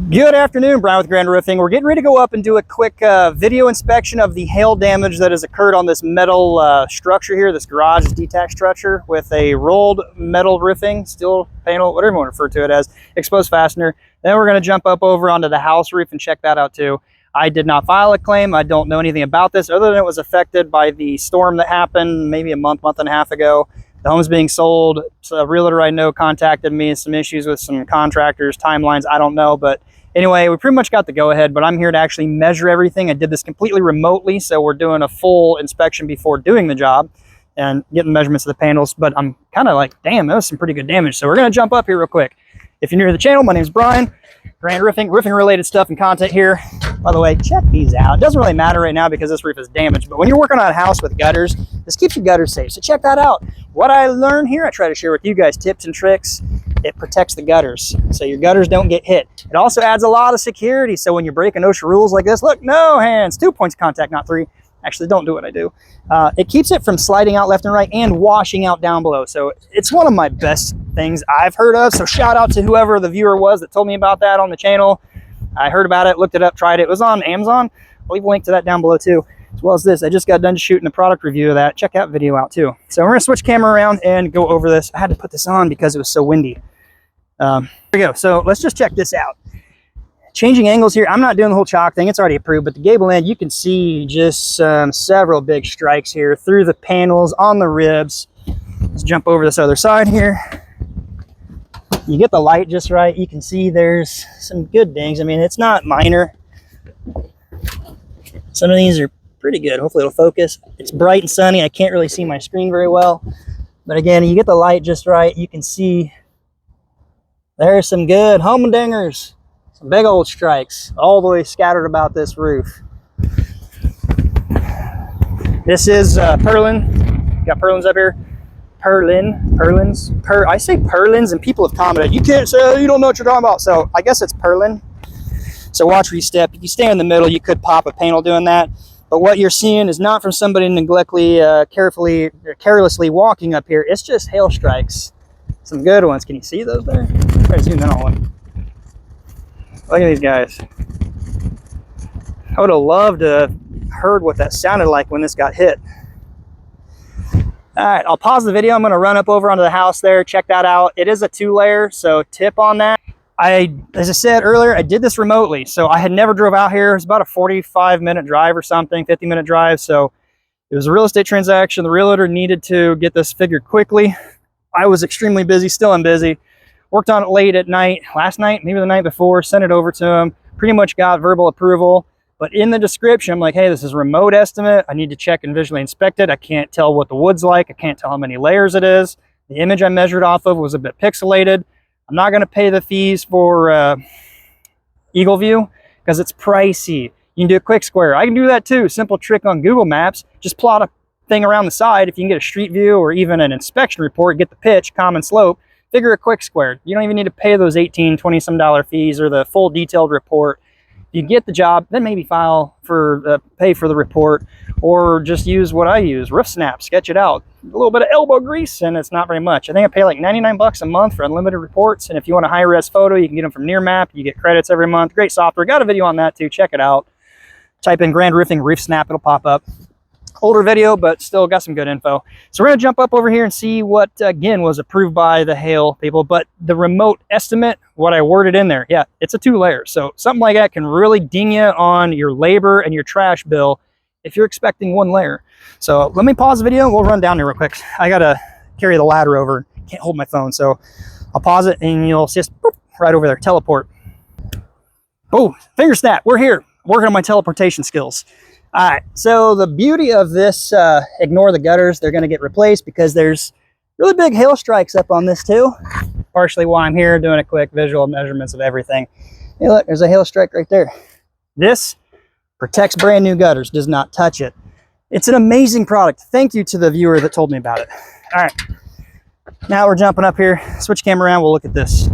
Good afternoon, Brian with Grand Roofing. We're getting ready to go up and do a quick video inspection of the hail damage that has occurred on this metal structure here, this garage detached structure with a rolled metal roofing, steel panel, whatever you want to refer to it as, exposed fastener. Then we're going to jump up over onto the house roof and check that out too. I did not file a claim. I don't know anything about this other than it was affected by the storm that happened maybe a month and a half ago. The home's being sold. So a realtor I know contacted me, some issues with some contractors, timelines, I don't know. But anyway, we pretty much got the go-ahead, but I'm here to actually measure everything. I did this completely remotely, so we're doing a full inspection before doing the job and getting measurements of the panels. But I'm kind of like, damn, that was some pretty good damage. So we're going to jump up here real quick. If you're new to the channel, my name is Brian. Grand Roofing, roofing-related stuff and content here. By the way, check these out. It doesn't really matter right now because this roof is damaged, but when you're working on a house with gutters, this keeps your gutters safe. So check that out. What I learned here, I try to share with you guys tips and tricks. It protects the gutters, so your gutters don't get hit. It also adds a lot of security, so when you're breaking OSHA rules like this, look, no hands, 2 points of contact, not 3. Actually, don't do what I do. It keeps it from sliding out left and right and washing out down below. So it's one of my best things I've heard of. So shout out to whoever the viewer was that told me about that on the channel. I heard about it, looked it up, tried it. It was on Amazon. I'll leave a link to that down below too, as well as this. I just got done shooting a product review of that. Check that video out too. So we're gonna switch camera around and go over this. I had to put this on because it was so windy. Here we go. So let's just check this out. Changing angles here. I'm not doing the whole chalk thing. It's already approved, but the gable end, you can see just several big strikes here through the panels, on the ribs. Let's jump over this other side here. You get the light just right. You can see there's some good dings. I mean, it's not minor. Some of these are pretty good. Hopefully it'll focus. It's bright and sunny. I can't really see my screen very well. But again, you get the light just right. You can see there's some good humdingers. Some big old strikes all the way scattered about this roof. This is purlin. Got purlins up here. I say purlins and people have commented, you can't say, you don't know what you're talking about. So I guess it's purlin. So watch where you step. If you stay in the middle, you could pop a panel doing that. But what you're seeing is not from somebody carelessly walking up here. It's just hail strikes. Some good ones. Can you see those there? Try to zoom in on one. Look at these guys. I would have loved to have heard what that sounded like when this got hit. All right, I'll pause the video. I'm going to run up over onto the house there. Check that out. It is a 2-layer, so tip on that. As I said earlier, I did this remotely, so I had never drove out here. It was about a 45-minute drive or something, 50-minute drive. So it was a real estate transaction. The realtor needed to get this figured quickly. I was extremely busy, still am busy. Worked on it late at night, last night, maybe the night before, sent it over to him. Pretty much got verbal approval. But in the description, I'm like, hey, this is a remote estimate. I need to check and visually inspect it. I can't tell what the wood's like. I can't tell how many layers it is. The image I measured off of was a bit pixelated. I'm not going to pay the fees for Eagle View because it's pricey. You can do a quick square. I can do that too. Simple trick on Google Maps. Just plot a thing around the side. If you can get a street view or even an inspection report, get the pitch, common slope, figure a quick square. You don't even need to pay those $18, $20 some fees or the full detailed report. You get the job, then maybe pay for the report, or just use what I use, roof snap, sketch it out. A little bit of elbow grease, and it's not very much. I think I pay like 99 bucks a month for unlimited reports, and if you want a high-res photo, you can get them from Nearmap. You get credits every month. Great software. Got a video on that too. Check it out. Type in Grand Roofing Roof Snap. It'll pop up. Older video, but still got some good info. So we're going to jump up over here and see what, again, was approved by the hail people. But the remote estimate, what I worded in there, yeah, it's a 2-layer. So something like that can really ding you on your labor and your trash bill if you're expecting 1 layer. So let me pause the video and we'll run down here real quick. I got to carry the ladder over. Can't hold my phone. So I'll pause it and you'll just boop, right over there, teleport. Oh, finger snap. We're here working on my teleportation skills. All right, so the beauty of this, ignore the gutters, they're going to get replaced because there's really big hail strikes up on this too. Partially why I'm here doing a quick visual measurements of everything. Hey, look, there's a hail strike right there. This protects brand new gutters, does not touch it. It's an amazing product. Thank you to the viewer that told me about it. All right, now we're jumping up here. Switch camera around, we'll look at this.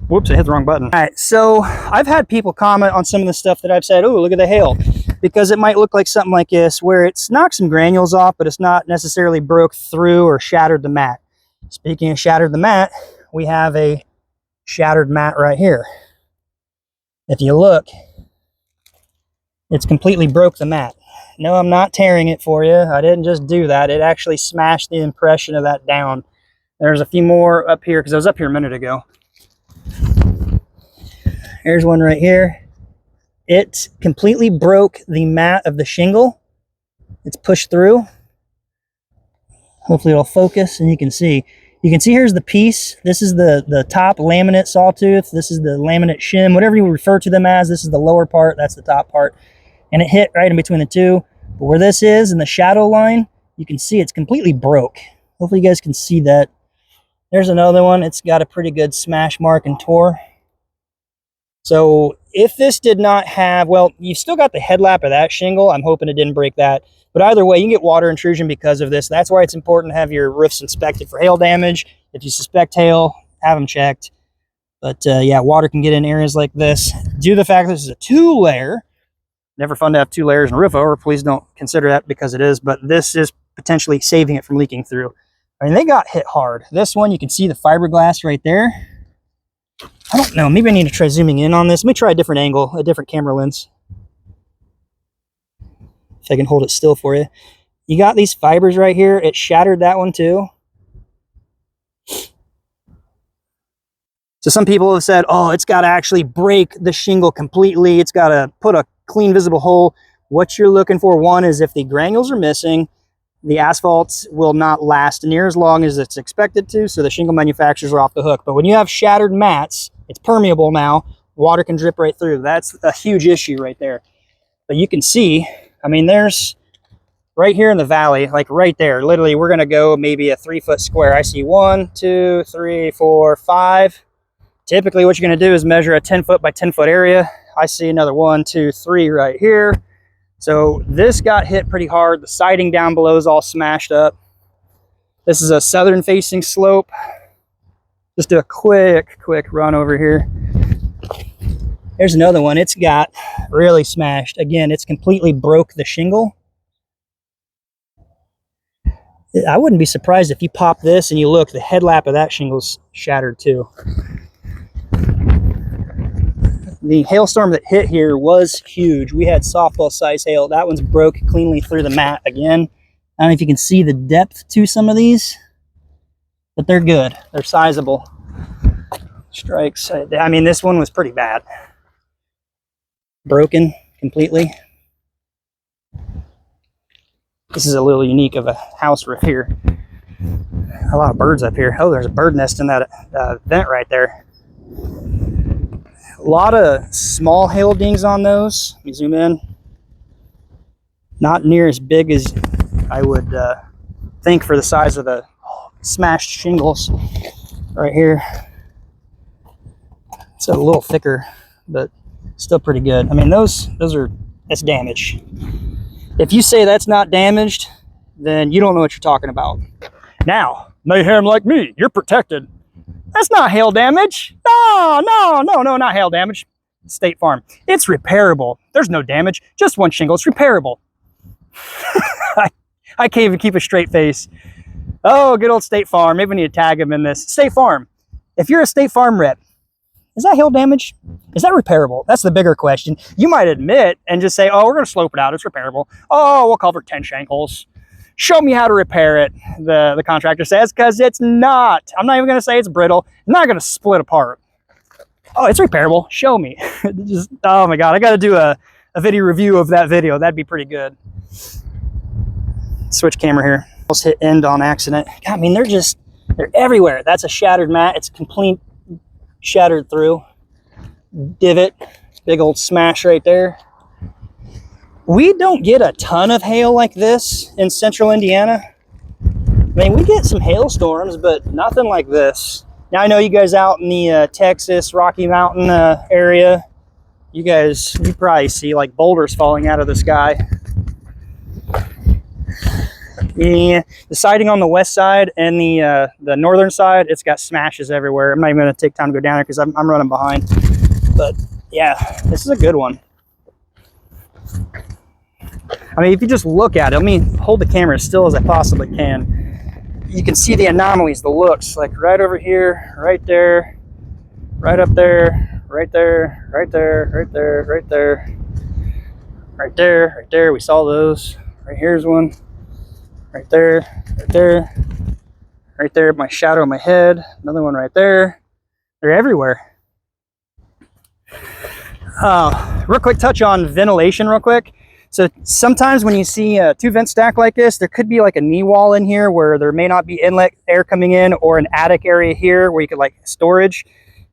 Whoops, I hit the wrong button. All right, so I've had people comment on some of the stuff that I've said, oh, look at the hail, because it might look like something like this, where it's knocked some granules off, but it's not necessarily broke through or shattered the mat. Speaking of shattered the mat, we have a shattered mat right here. If you look, it's completely broke the mat. No, I'm not tearing it for you. I didn't just do that. It actually smashed the impression of that down. There's a few more up here because I was up here a minute ago. Here's one right here. It completely broke the mat of the shingle. It's pushed through. Hopefully it'll focus and you can see. You can see here's the piece. This is the top laminate sawtooth. This is the laminate shim, whatever you refer to them as. This is the lower part, that's the top part. And it hit right in between the two. But where this is in the shadow line, you can see it's completely broke. Hopefully you guys can see that. There's another one. It's got a pretty good smash mark and tore. So if this did not have, well, you've still got the headlap of that shingle. I'm hoping it didn't break that. But either way, you can get water intrusion because of this. That's why it's important to have your roofs inspected for hail damage. If you suspect hail, have them checked. But yeah, water can get in areas like this. Due to the fact that this is a 2-layer, never fun to have 2 layers in a roof over. Please don't consider that because it is. But this is potentially saving it from leaking through. I mean, they got hit hard. This one, you can see the fiberglass right there. I don't know. Maybe I need to try zooming in on this. Let me try a different angle, a different camera lens. If I can hold it still for you. You got these fibers right here. It shattered that one too. So some people have said, oh, it's got to actually break the shingle completely. It's got to put a clean visible hole. What you're looking for, one, is if the granules are missing, the asphalt will not last near as long as it's expected to, so the shingle manufacturers are off the hook. But when you have shattered mats, it's permeable now. Water can drip right through. That's a huge issue right there. But you can see, I mean, there's right here in the valley, like right there, literally we're going to go maybe a 3-foot square. I see 1, 2, 3, 4, 5. Typically what you're going to do is measure a 10-foot by 10-foot area. I see another 1, 2, 3 right here. So this got hit pretty hard. The siding down below is all smashed up. This is a southern facing slope. Just do a quick run over here. There's another one. It's got really smashed. Again, it's completely broke the shingle. I wouldn't be surprised if you pop this and you look, the headlap of that shingle's shattered too. The hailstorm that hit here was huge. We had softball size hail. That one's broke cleanly through the mat again. I don't know if you can see the depth to some of these, but they're good. They're sizable strikes. I mean, this one was pretty bad. Broken completely. This is a little unique of a house roof here. A lot of birds up here. Oh, there's a bird nest in that vent right there. A lot of small hail dings on those. Let me zoom in. Not near as big as I would think for the size of the smashed shingles right here. It's a little thicker, but still pretty good. I mean, that's damage. If you say that's not damaged, then you don't know what you're talking about. Now, mayhem like me, you're protected. That's not hail damage. No, not hail damage. State Farm. It's repairable. There's no damage. Just one shingle. It's repairable. I can't even keep a straight face. Oh, good old State Farm. Maybe we need to tag them in this. State Farm. If you're a State Farm rep, is that hail damage? Is that repairable? That's the bigger question. You might admit and just say, oh, we're going to slope it out. It's repairable. Oh, we'll cover 10 shingles. Show me how to repair it, the contractor says, because it's not. I'm not even going to say it's brittle. I'm not going to split apart. Oh, it's repairable. Show me. Just, oh my God, I got to do a video review of that video. That'd be pretty good. Switch camera here. Almost hit end on accident. God, I mean, they're everywhere. That's a shattered mat. It's complete shattered through. Divot. Big old smash right there. We don't get a ton of hail like this in central Indiana. I mean, we get some hailstorms, but nothing like this. Now, I know you guys out in the Texas, Rocky Mountain area, you probably see like boulders falling out of the sky. Yeah, the siding on the west side and the northern side, it's got smashes everywhere. I'm not even going to take time to go down there because I'm running behind. But yeah, this is a good one. I mean, if you just look at it, let me hold the camera as still as I possibly can. You can see the anomalies, the looks, like right over here, right there, right up there, right there, right there, right there, right there, right there, right there. We saw those. Right here's one. Right there, right there, right there. My shadow on my head. Another one right there. They're everywhere. Real quick touch on ventilation real quick. So sometimes when you see a 2 vent stack like this, there could be like a knee wall in here where there may not be inlet air coming in, or an attic area here where you could like storage.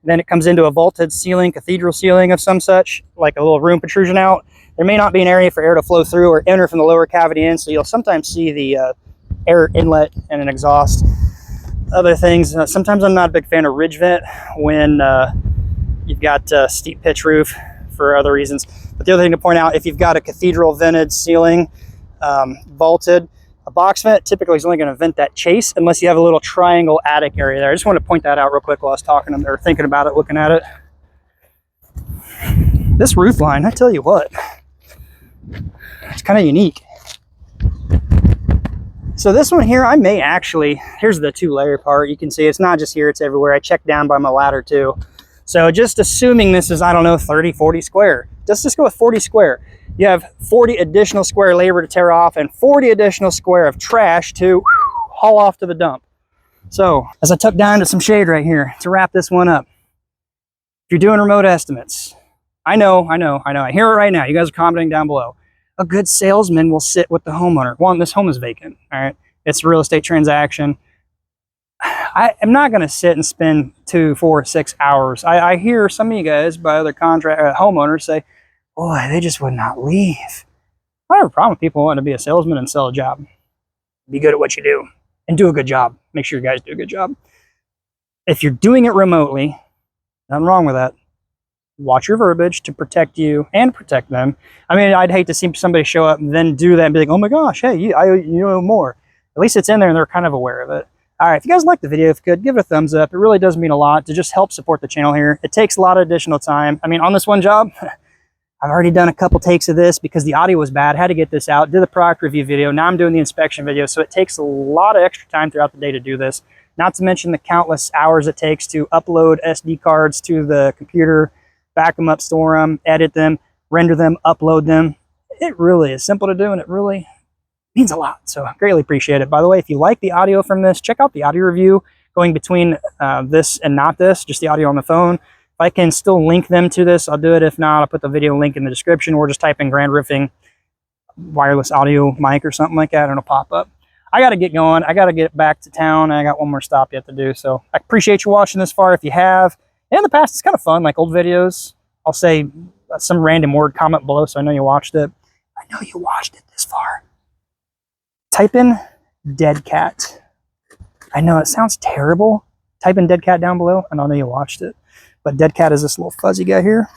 Then it comes into a vaulted ceiling, cathedral ceiling of some such, like a little room protrusion out. There may not be an area for air to flow through or enter from the lower cavity in, so you'll sometimes see the air inlet and an exhaust. Other things, sometimes I'm not a big fan of ridge vent when you've got steep pitch roof for other reasons. But the other thing to point out, if you've got a cathedral vented ceiling, vaulted, a box vent typically is only going to vent that chase unless you have a little triangle attic area there. I just want to point that out real quick while I was talking or thinking about it, looking at it. This roof line, I tell you what, it's kind of unique. So this one here, I may actually, here's the 2-layer part. You can see it's not just here, it's everywhere. I checked down by my ladder too. So just assuming this is, I don't know, 30, 40 square. Let's just go with 40 square. You have 40 additional square labor to tear off and 40 additional square of trash to haul off to the dump. So as I tuck down to some shade right here to wrap this one up, if you're doing remote estimates, I know, I hear it right now. You guys are commenting down below. A good salesman will sit with the homeowner. One, this home is vacant, all right? It's a real estate transaction. I am not going to sit and spend 2, 4, 6 hours. I hear some of you guys by other homeowners say, boy, they just would not leave. I have a problem with people wanting to be a salesman and sell a job. Be good at what you do and do a good job. Make sure you guys do a good job. If you're doing it remotely, nothing wrong with that. Watch your verbiage to protect you and protect them. I mean, I'd hate to see somebody show up and then do that and be like, oh my gosh, hey, you know more. At least it's in there and they're kind of aware of it. All right, if you guys liked the video, if you could, give it a thumbs up. It really does mean a lot to just help support the channel here. It takes a lot of additional time. I mean, on this one job, I've already done a couple takes of this because the audio was bad. Had to get this out. Did the product review video. Now I'm doing the inspection video. So it takes a lot of extra time throughout the day to do this. Not to mention the countless hours it takes to upload SD cards to the computer, back them up, store them, edit them, render them, upload them. It really is simple to do, and it really means a lot. So I greatly appreciate it. By the way, if you like the audio from this, check out the audio review going between this and not this, just the audio on the phone. If I can still link them to this, I'll do it. If not, I'll put the video link in the description, or just type in Grand Roofing wireless audio mic or something like that, and it'll pop up. I got to get going. I got to get back to town. I got one more stop yet to do. So I appreciate you watching this far. If you have, and in the past, it's kind of fun, like old videos. I'll say some random word comment below so I know you watched it. I know you watched it this far. Type in dead cat. I know it sounds terrible. Type in dead cat down below and I'll know you watched it. But dead cat is this little fuzzy guy here,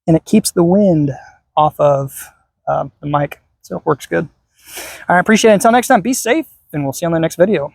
and it keeps the wind off of the mic, so it works good. All right, appreciate it. Until next time, be safe, and we'll see you on the next video.